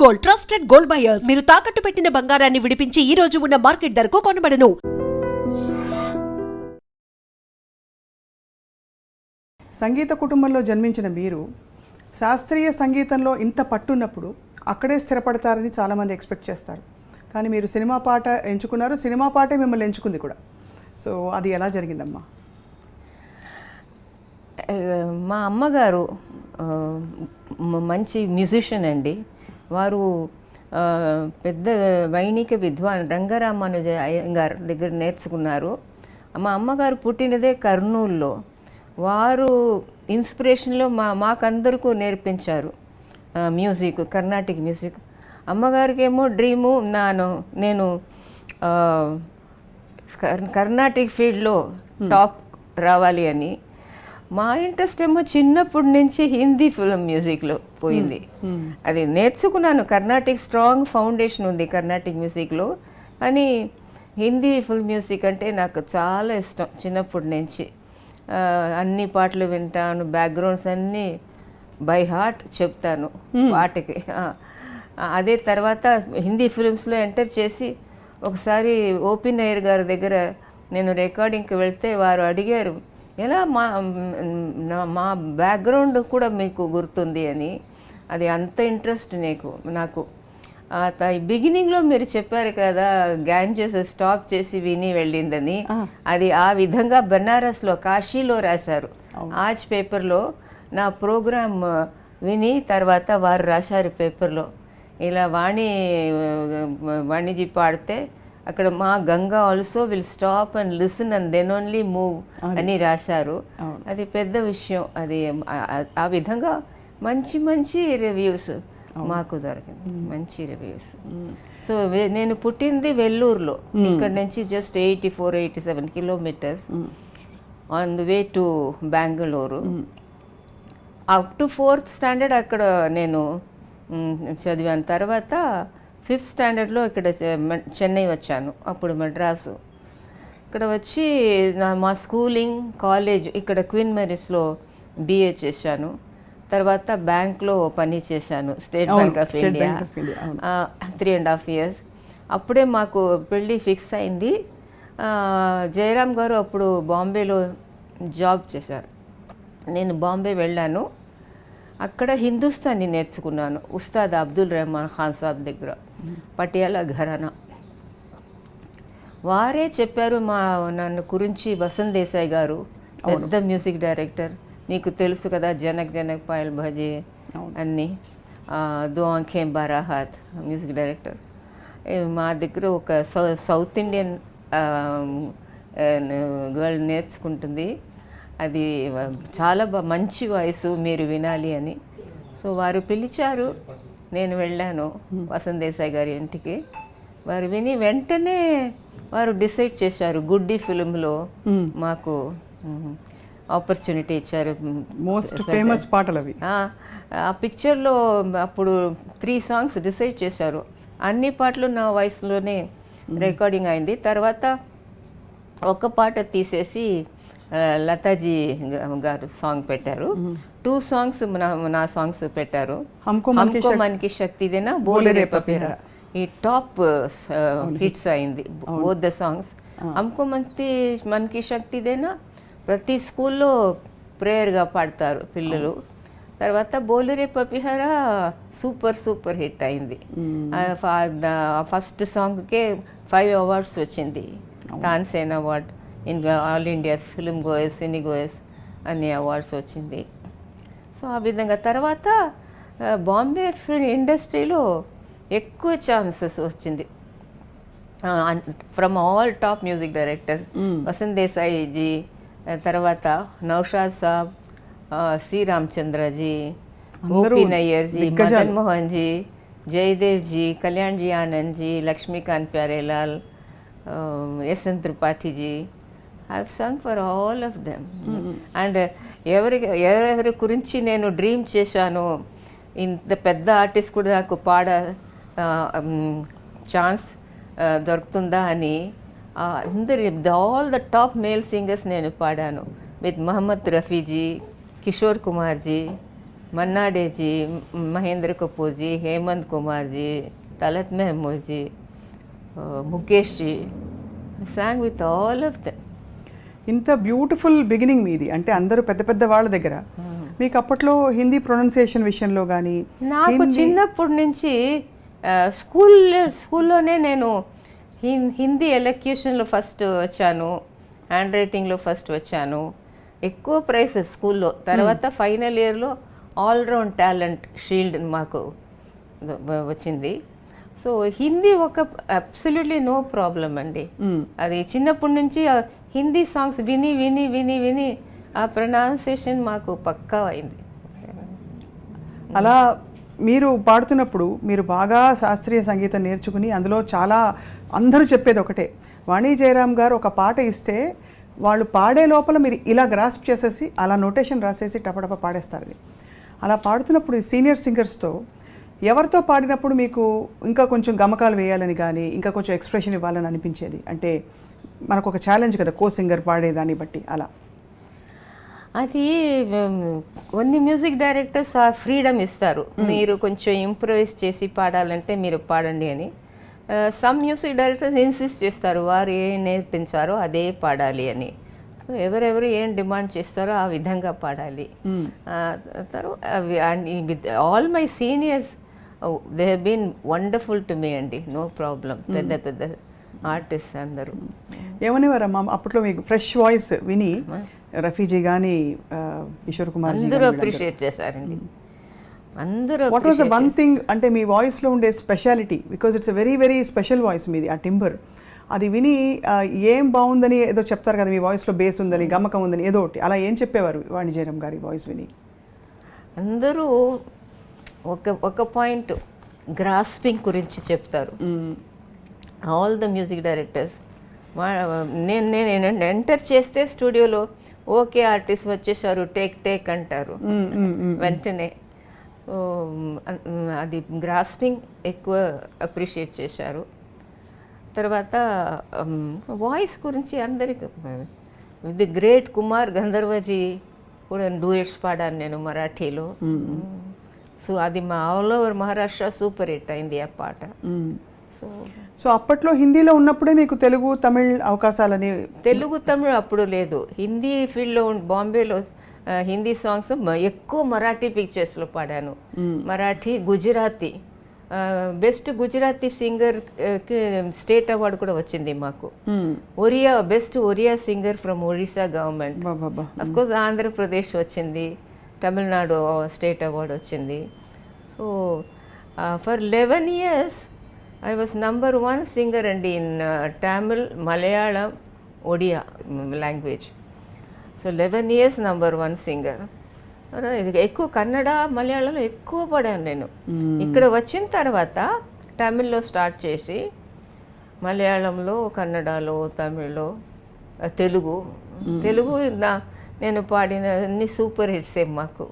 Gold, trusted gold buyers. మీరు తాకట్టు పెట్టిన బంగారాన్ని విడిపించి ఈ రోజు ఉన్న మార్కెట్ ధరకు కొనబడను. సంగీత కుటుంబంలో జన్మించిన మీరు శాస్త్రీయ సంగీతంలో ఇంత పట్టున్నప్పుడు అక్కడే స్థిరపడతారని చాలామంది ఎక్స్పెక్ట్ చేస్తారు. కానీ మీరు సినిమా పాట ఎంచుకున్నారు, సినిమా పాటే మిమ్మల్ని ఎంచుకుంది కూడా. సో అది ఎలా జరిగిందమ్మా? మా అమ్మగారు మంచి మ్యూజిషియన్ అండి. వారు పెద్ద వైణిక విద్వాన్ రంగరామానుజ అయ్యంగార్ దగ్గర నేర్చుకున్నారు. మా అమ్మగారు పుట్టినదే కర్నూలులో. వారు ఇన్స్పిరేషన్లో మాకందరికీ నేర్పించారు మ్యూజిక్, కర్ణాటిక్ మ్యూజిక్. అమ్మగారికి ఏమో డ్రీము నేను కర్ణాటిక్ ఫీల్డ్లో టాప్ రావాలి అని. మా ఇంట్రెస్ట్ ఏమో చిన్నప్పటి నుంచి హిందీ ఫిల్మ్ మ్యూజిక్లో పోయింది. అది నేర్చుకున్నాను. కర్ణాటిక్ స్ట్రాంగ్ ఫౌండేషన్ ఉంది కర్ణాటిక్ మ్యూజిక్లో. కానీ హిందీ ఫిల్మ్ మ్యూజిక్ అంటే నాకు చాలా ఇష్టం చిన్నప్పటి నుంచి. అన్ని పాటలు వింటాను, బ్యాక్గ్రౌండ్స్ అన్నీ బై హార్ట్ చెప్తాను పాటకి. అదే తర్వాత హిందీ ఫిల్మ్స్లో ఎంటర్ చేసి ఒకసారి ఓపీ నయ్యర్ గారి దగ్గర నేను రికార్డింగ్కి వెళ్తే వారు అడిగారు, ఎలా మా బ్యాక్గ్రౌండ్ కూడా మీకు గుర్తుంది అని. అది అంత ఇంట్రెస్ట్ నాకు. బిగినింగ్లో మీరు చెప్పారు కదా గ్యాంజెస్ స్టాప్ చేసి విని వెళ్ళిందని. అది ఆ విధంగా బెనారస్లో, కాశీలో రాశారు. ఆజ్ పేపర్లో నా ప్రోగ్రామ్ విని తర్వాత వారు రాశారు పేపర్లో, ఇలా వాణిజీ పాడితే అక్కడ మా Ganga also will stop and listen and then only move అని రాశారు. అది పెద్ద విషయం. అది ఆ విధంగా మంచి మంచి రివ్యూస్ మాకు దొరికింది, మంచి రివ్యూస్. సో నేను పుట్టింది వెల్లూరులో. ఇక్కడ నుంచి just 84-87 kilometres on the way to Bengaluru. Up to 4th standard అక్కడ నేను చదివాను. తర్వాత 5th స్టాండర్డ్లో ఇక్కడ చెన్నై వచ్చాను. అప్పుడు మద్రాసు. ఇక్కడ వచ్చి మా స్కూలింగ్, కాలేజ్ ఇక్కడ క్వీన్ మేరీస్లో BA చేశాను. తర్వాత బ్యాంక్లో పని చేశాను, state bank of India 3.5 years. అప్పుడే మాకు పెళ్ళి ఫిక్స్ అయింది. జయరామ్ గారు అప్పుడు బాంబేలో జాబ్ చేశారు. నేను బాంబే వెళ్ళాను. అక్కడ హిందుస్థానీ నేర్చుకున్నాను ఉస్తాద్ అబ్దుల్ రెహమాన్ ఖాన్ సాబ్ దగ్గర, పటియాలా ఘరానా. వారే చెప్పారు నన్ను గురించి. వసంత్ దేశాయ్ గారు పెద్ద మ్యూజిక్ డైరెక్టర్, మీకు తెలుసు కదా, జనక్ జనక్ పాయల్ భజే అన్నీ, దో ఆంఖేం బారాహాత్ మ్యూజిక్ డైరెక్టర్. మా దగ్గర ఒక సౌత్ ఇండియన్ గర్ల్ నేర్చుకుంటుంది. అది చాలా మంచి వాయిస్, మీరు వినాలి అని. సో వారు పిలిచారు, నేను వెళ్ళాను వసంత్ దేశాయ్ గారి ఇంటికి. వారు విని వెంటనే వారు డిసైడ్ చేశారు, గుడ్డి ఫిల్మ్లో మాకు ఆపర్చునిటీ ఇచ్చారు. మోస్ట్ ఫేమస్ పాటలు అవి. ఆ పిక్చర్లో అప్పుడు 3 songs డిసైడ్ చేశారు. అన్ని పాటలు నా వాయిస్లోనే రికార్డింగ్ అయింది. తర్వాత ఒక పాట తీసేసి లతాజీ గారు సాంగ్ పెట్టారు. 2 songs నా సాంగ్స్ పెట్టారు. హమ్కో మన్కి శక్తి దేనా, బోలే రే పపీరా, ఈ టాప్ హిట్స్ అయింది both the songs. Humko Manki Shakti Dena ప్రతి స్కూల్లో ప్రేయర్గా పాడతారు పిల్లలు. తర్వాత బోలురే పపిహరా సూపర్ హిట్ అయింది. ఫస్ట్ సాంగ్కే 5 awards వచ్చింది. Tansen award, all India film goers, cine goers అన్ని అవార్డ్స్ వచ్చింది. సో ఆ విధంగా తర్వాత బాంబే ఫిల్మ్ ఇండస్ట్రీలో ఎక్కువ ఛాన్సెస్ వచ్చింది from all top music directors. Vasant దేశాయిజీ, తర్వాత నౌషాద్ సాబ్, సి రామచంద్రజీ, ఓపీ నయ్యర్జీ, Madan Mohan ji, Jaidev ji, Kalyan ji Anand ji, Laxmikant Pyarelal, Yashwant Tripathi ji. I have sung for all of them. And ఎవరి గురించి నేను డ్రీమ్ చేశాను, ఇంత పెద్ద ఆర్టిస్ట్ కూడా నాకు ఛాన్స్ దొరుకుతుందా అని all the top male singers నేను పాడాను. విత్ మహమ్మద్ రఫీజీ, Kishore Kumar ji, Manna Dey ji, Mahendra Kapoor ji, Hemant Kumar ji, Talat Mahmood ji, Mukesh ji. I sang with all of them. ఇంత బ్యూటిఫుల్ బిగినింగ్ మీది, అంటే అందరూ పెద్ద పెద్ద వాళ్ళ దగ్గర. మీకు అప్పట్లో హిందీ ప్రొనౌన్సియేషన్ విషయంలో కానీ నాకు చిన్నప్పటి నుంచి స్కూల్లోనే నేను హిందీ ఎలక్యూషన్లో ఫస్ట్ వచ్చాను, హ్యాండ్ రైటింగ్లో ఫస్ట్ వచ్చాను. ఎక్కువ ప్రైజెస్ స్కూల్లో. తర్వాత ఫైనల్ ఇయర్లో ఆల్రౌండ్ టాలెంట్ షీల్డ్ మాకు వచ్చింది. సో హిందీ ఒక అబ్సల్యూట్లీ నో ప్రాబ్లం అండి. అది చిన్నప్పటి నుంచి హిందీ సాంగ్స్ విని విని విని విని ఆ ప్రొనౌన్సియేషన్ మాకు పక్కా అయింది. అలా మీరు పాడుతున్నప్పుడు మీరు బాగా శాస్త్రీయ సంగీతం నేర్చుకుని అందులో చాలా అందరూ చెప్పేది ఒకటే, వాణి జయరాం గారు ఒక పాట ఇస్తే వాళ్ళు పాడే లోపల మీరు ఇలా గ్రాస్ప్ చేసేసి అలా నోటేషన్ రాసేసి టపటప పాడేస్తారని. అలా పాడుతున్నప్పుడు సీనియర్ సింగర్స్తో ఎవరితో పాడినప్పుడు మీకు ఇంకా కొంచెం గమకాలు వేయాలని కానీ ఇంకా కొంచెం ఎక్స్ప్రెషన్ ఇవ్వాలని అనిపించేది? అంటే మనకు ఒక ఛాలెంజ్ కదా కో సింగర్ పాడేదాన్ని బట్టి. అలా అది కొన్ని మ్యూజిక్ డైరెక్టర్స్ ఆ ఫ్రీడమ్ ఇస్తారు, మీరు కొంచెం ఇంప్రూవైజ్ చేసి పాడాలంటే మీరు పాడండి అని. సమ్ మ్యూజిక్ డైరెక్టర్స్ ఇన్సిస్ట్ చేస్తారు, వారు ఏం నేర్పించారో అదే పాడాలి అని. సో ఎవరెవరు ఏం డిమాండ్ చేస్తారో ఆ విధంగా పాడాలి. తర్వాత all my seniors they have been wonderful to me అండి, నో ప్రాబ్లం. పెద్ద పెద్ద ఆర్టిస్ట్ అందరూ ఏమనేవారమ్మా అప్పట్లో మీకు ఫ్రెష్ వాయిస్ విని? రఫీజీ కానీ కిషోర్ కుమార్ అందరూ అప్రిషియేట్ చేశారండి, అందరూ. What was the one thing అంటే మీ వాయిస్లో ఉండే speciality? Because it's very very special voice మీది, ఆ టింబర్. అది విని ఏం బాగుందని ఏదో చెప్తారు కదా, మీ వాయిస్లో బేస్ ఉందని, గమ్మకం ఉందని, ఏదో ఒకటి అలా ఏం చెప్పేవారు వాణి జయరాం గారి వాయిస్ విని? అందరూ ఒక పాయింట్ గ్రాస్పింగ్ గురించి చెప్తారు. ఆల్ ద మ్యూజిక్ డైరెక్టర్స్ నేను ఎంటర్ చేస్తే స్టూడియోలో ఓకే ఆర్టిస్ట్ వచ్చేసారు, టేక్ అంటారు వెంటనే. అది గ్రాస్పింగ్ ఎక్కువ అప్రిషియేట్ చేశారు. తర్వాత వాయిస్ గురించి అందరికి ది గ్రేట్ కుమార్ గంధర్వజీ కూడా డూయట్స్ పాడాను నేను మరాఠీలో. సో అది మా all over Maharashtra super hit అయింది ఆ పాట. సో అప్పట్లో హిందీలో ఉన్నప్పుడే మీకు తెలుగు తమిళ్ అవకాశాలని? తెలుగు తమిళ్ అప్పుడు లేదు. హిందీ ఫీల్డ్లో బాంబేలో హిందీ సాంగ్స్ ఎక్కువ మరాఠీ పిక్చర్స్లో పాడాను. మరాఠీ, గుజరాతీ. బెస్ట్ గుజరాతీ సింగర్కి స్టేట్ అవార్డు కూడా వచ్చింది మాకు. Oriya, best Oriya singer from Orissa government. Of course Andhra Pradesh వచ్చింది, తమిళనాడు స్టేట్ అవార్డు వచ్చింది. So for 11 years I was number 1 singer and in Tamil, Malayalam, Odia language. So 11 years number 1 singer. ఎక్కువ కన్నడ, మలయాళంలో ఎక్కువ పాడాను నేను. ఇక్కడ వచ్చిన తర్వాత తమిళ్లో స్టార్ట్ చేసి మలయాళంలో, కన్నడలో, తమిళ్లో, తెలుగు నేను పాడిన అన్ని సూపర్ హిట్సే మాకు.